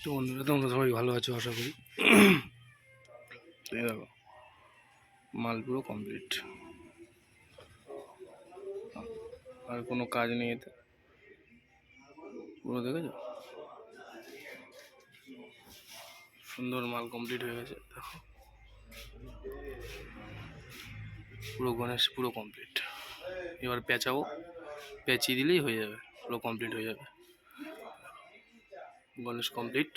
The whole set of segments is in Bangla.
তো বন্ধুরা, তোমরা সবাই ভালো আছো আশা করি। এই দেখো, মাল পুরো কমপ্লিট, আর কোনো কাজ নেই এতে। পুরো দেখেছো, সুন্দর মাল কমপ্লিট হয়ে গেছে। দেখো, পুরো গণেশ পুরো কমপ্লিট। এবার পেঁচাবো, পেঁচিয়ে দিলেই হয়ে যাবে, পুরো কমপ্লিট হয়ে যাবে। গণেশ কমপ্লিট,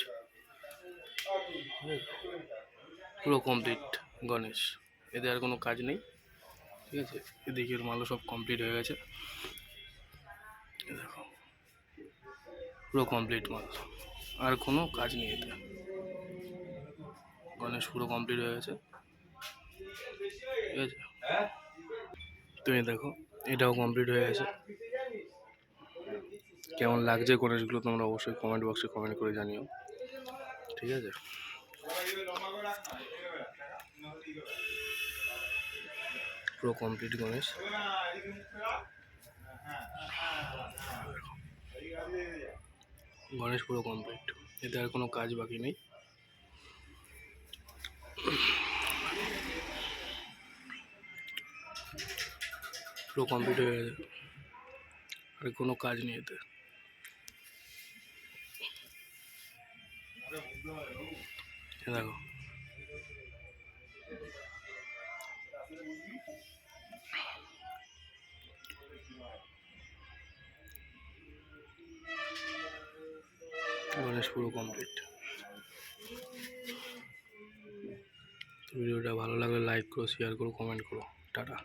পুরো কমপ্লিট গণেশ। এতে আর কোনো কাজ নেই, ঠিক আছে। এদিকের মালও সব কমপ্লিট হয়ে গেছে। দেখো, পুরো কমপ্লিট মাল, আর কোনো কাজ নেই এতে। গণেশ পুরো কমপ্লিট হয়ে গেছে, ঠিক আছে। তুমি দেখো, এটাও কমপ্লিট হয়ে গেছে। কেমন লাগছে গণেশগুলো তোমরা অবশ্যই কমেন্ট বক্সে কমেন্ট করে জানিও, ঠিক আছে। পুরো কমপ্লিট গণেশ। গণেশ পুরো কমপ্লিট, এতে আর কোনো কাজ বাকি নেই। পুরো কমপ্লিট হয়ে গেছে, আর কোনো কাজ নেই এতে। দেখো, গণেশ পুরো কমপ্লিট। ভিডিওটা ভালো লাগলে লাইক করো, শেয়ার করো, কমেন্ট করো। টাটা।